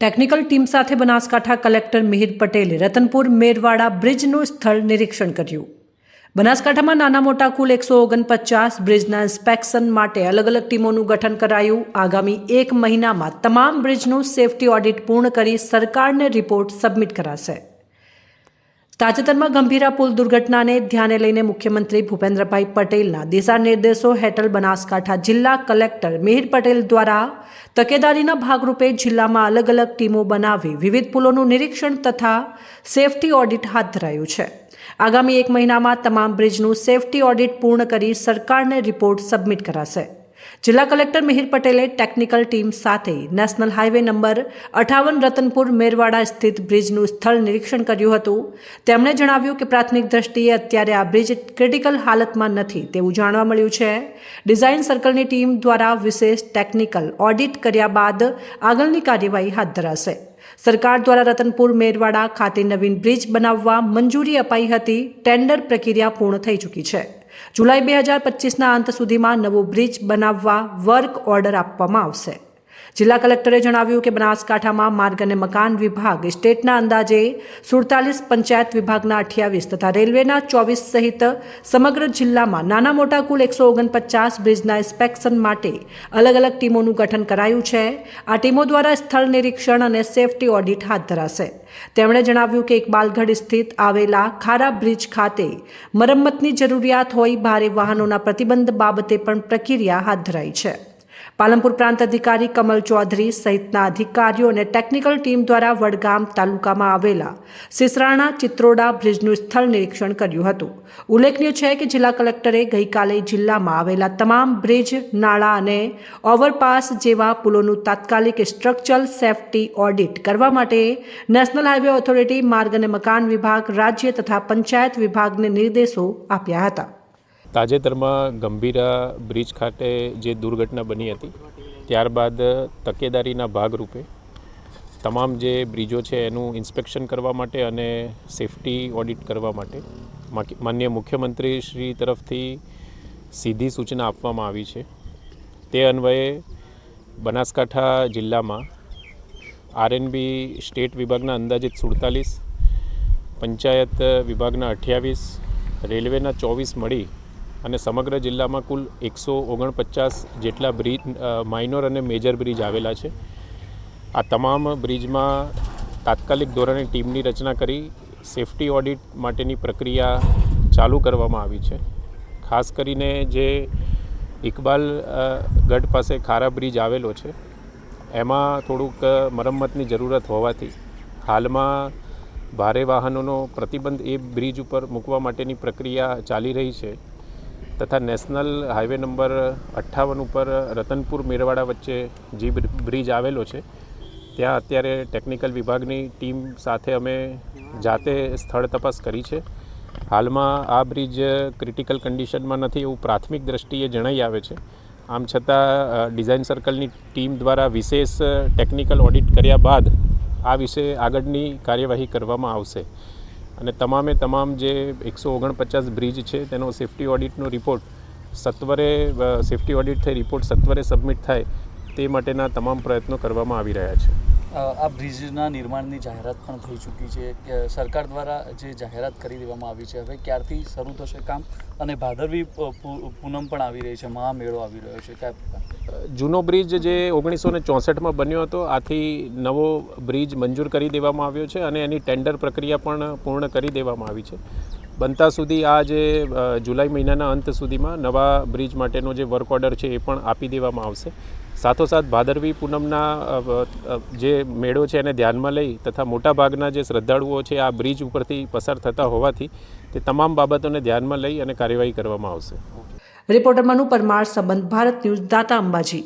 Technical team સાથે Banaskantha collector Mihir પટેલે રતનપુર મેરવાડા બ્રિજનું સ્થળ નિરીક્ષણ કર્યું। બનાસકાંઠામાં નાના મોટા કુલ 149 બ્રિજના ઇન્સ્પેક્શન માટે અલગ અલગ ટીમોનું ગઠન કરાયું। આગામી 1 મહિનામાં તમામ બ્રિજનું સેફટી ઓડિટ પૂર્ણ કરી સરકારને રિપોર્ટ સબમિટ કરાશે। તાજેતરમાં ગંભીરા પુલ દુર્ઘટનાને ધ્યાને લઈને મુખ્યમંત્રી ભૂપેન્દ્રભાઈ પટેલના દિશા નિર્દેશો હેઠળ બનાસકાંઠા જિલ્લા કલેક્ટર મિહિર પટેલ દ્વારા તકેદારીના ભાગરૂપે જિલ્લામાં અલગ અલગ ટીમો બનાવી વિવિધ પુલોનું નિરીક્ષણ તથા સેફટી ઓડિટ હાથ ધરાયું છે। આગામી 1 મહિનામાં તમામ બ્રિજનું સેફટી ઓડિટ પૂર્ણ કરી સરકારને રિપોર્ટ સબમિટ કરાશે। જિલ્લા કલેક્ટર મિહિર પટેલે ટેકનિકલ ટીમ સાથે national highway number 58 Ratanpur Merwada સ્થિત બ્રિજનું સ્થળ નિરીક્ષણ કર્યું હતું। તેમણે જણાવ્યું કે પ્રાથમિક દ્રષ્ટિએ અત્યારે આ બ્રિજ ક્રિટિકલ હાલતમાં નથી તેવું જાણવા મળ્યું છે। ડિઝાઇન સર્કલની ટીમ દ્વારા વિશેષ ટેકનિકલ ઓડિટ કર્યા બાદ આગળની કાર્યવાહી હાથ ધરાશે। સરકાર દ્વારા રતનપુર મેરવાડા ખાતે નવીન બ્રિજ બનાવવા મંજૂરી અપાઈ હતી। ટેન્ડર પ્રક્રિયા પૂર્ણ થઈ ચૂકી છે। જુલાઈ 2025ના અંત સુધીમાં નવો બ્રિજ બનાવવા વર્ક ઓર્ડર આપવામાં આવશે। જિલ્લા કલેક્ટરે જણાવ્યું કે બનાસકાંઠામાં માર્ગ અને મકાન વિભાગ સ્ટેટના અંદાજે 47, પંચાયત વિભાગના 28 તથા રેલવેના 24 સહિત સમગ્ર જિલ્લામાં નાના મોટા કુલ 149 બ્રિજના ઇન્સ્પેક્શન માટે અલગ અલગ ટીમોનું ગઠન કરાયું છે। આ ટીમો દ્વારા સ્થળ નિરીક્ષણ અને સેફટી ઓડિટ હાથ ધરાશે। તેમણે જણાવ્યું કે ઇકબાલગઢ સ્થિત આવેલા ખારા બ્રિજ ખાતે મરમ્મતની જરૂરિયાત હોય ભારે વાહનોના પ્રતિબંધ બાબતે પણ પ્રક્રિયા હાથ ધરાઈ છે। પાલનપુર પ્રાંત અધિકારી કમલ ચૌધરી સહિતના અધિકારીઓ અને ટેકનિકલ ટીમ દ્વારા વડગામ તાલુકામાં આવેલા સિસરાણા ચિત્રોડા બ્રિજનું સ્થળ નિરીક્ષણ કર્યું હતું। ઉલ્લેખનીય છે કે જિલ્લા કલેક્ટરે ગઈકાલે જિલ્લામાં આવેલા તમામ બ્રિજ, નાળા અને ઓવરપાસ જેવા પુલોનું તાત્કાલિક સ્ટ્રક્ચરલ સેફટી ઓડિટ કરવા માટે નેશનલ હાઈવે ઓથોરિટી, માર્ગ અને મકાન વિભાગ, રાજ્ય તથા પંચાયત વિભાગને નિર્દેશો આપ્યા હતા। તાજેતરમાં ગંભીરા બ્રિજ ખાતે જે દુર્ઘટના બની હતી ત્યારબાદ તકેદારીના ભાગરૂપે તમામ જે બ્રિજો છે એનું ઇન્સ્પેક્શન કરવા માટે અને સેફટી ઓડિટ કરવા માટે માનનીય મુખ્યમંત્રી શ્રી તરફથી સીધી સૂચના આપવામાં આવી છે। તે અન્વયે બનાસકાંઠા જિલ્લામાં આરએનબી સ્ટેટ વિભાગના અંદાજિત 47, પંચાયત વિભાગના 28, રેલવેના 24 મળી અને સમગ્ર જિલ્લામાં કુલ 149 જેટલા બ્રિજ, માઇનોર અને મેજર બ્રિજ આવેલા છે। આ તમામ બ્રિજમાં તાત્કાલિક ધોરણે ટીમની રચના કરી સેફટી ઓડિટ માટેની પ્રક્રિયા ચાલુ કરવામાં આવી છે। ખાસ કરીને જે ઇકબાલગઢ પાસે ખારા બ્રિજ આવેલો છે એમાં થોડુંક મરમ્મતની જરૂરત હોવાથી હાલમાં ભારે વાહનોનો પ્રતિબંધ એ બ્રિજ ઉપર મૂકવા માટેની પ્રક્રિયા ચાલી રહી છે તથા નેશનલ હાઈવે નંબર 58 ઉપર રતનપુર મેરવાડા વચ્ચે જે બ્રિજ આવેલો છે ત્યાં અત્યારે ટેકનિકલ વિભાગની ટીમ સાથે અમે જાતે સ્થળ તપાસ કરી છે। હાલમાં આ બ્રિજ ક્રિટિકલ કન્ડિશનમાં નથી એવું પ્રાથમિક દ્રષ્ટિએ જણાઈ આવે છે। આમ છતાં ડિઝાઇન સર્કલની ટીમ દ્વારા વિશેષ ટેકનિકલ ઓડિટ કર્યા બાદ આ વિશે આગળની કાર્યવાહી કરવામાં આવશે અને તમામ જે 149 બ્રિજ છે તેનો સેફટી ઓડિટનો રિપોર્ટ સત્વરે સેફટી ઓડિટ થઈ રિપોર્ટ સત્વરે સબમિટ થાય તે માટેના તમામ પ્રયત્નો કરવામાં આવી રહ્યા છે। આ બ્રિજના નિર્માણની જાહેરાત પણ થઈ ચૂકી છે કે સરકાર દ્વારા જે જાહેરાત કરી દેવામાં આવી છે, હવે ક્યારથી શરૂ થશે કામ? અને ભાદરવી પૂનમ પણ આવી રહી છે, મહામેળો આવી રહ્યો છે, કયા જૂનો બ્રિજ જે 1964માં બન્યો હતો આથી નવો બ્રિજ મંજૂર કરી દેવામાં આવ્યો છે અને એની ટેન્ડર પ્રક્રિયા પણ પૂર્ણ કરી દેવામાં આવી છે। બનતા સુધી આ જે જુલાઈ મહિનાના અંત સુધીમાં નવા બ્રિજ માટેનો જે વર્ક ઓર્ડર છે એ પણ આપી દેવામાં આવશે। સાથોસાથ ભાદરવી પૂનમના જે મેળો છે એને ધ્યાનમાં લઈ તથા મોટાભાગના જે શ્રદ્ધાળુઓ છે આ બ્રિજ ઉપરથી પસાર થતા હોવાથી તે તમામ બાબતોને ધ્યાનમાં લઈ અને કાર્યવાહી કરવામાં આવશે। રિપોર્ટર મનુ પરમાર, સંબંધ ભારત ન્યૂઝ, દાતા અંબાજી।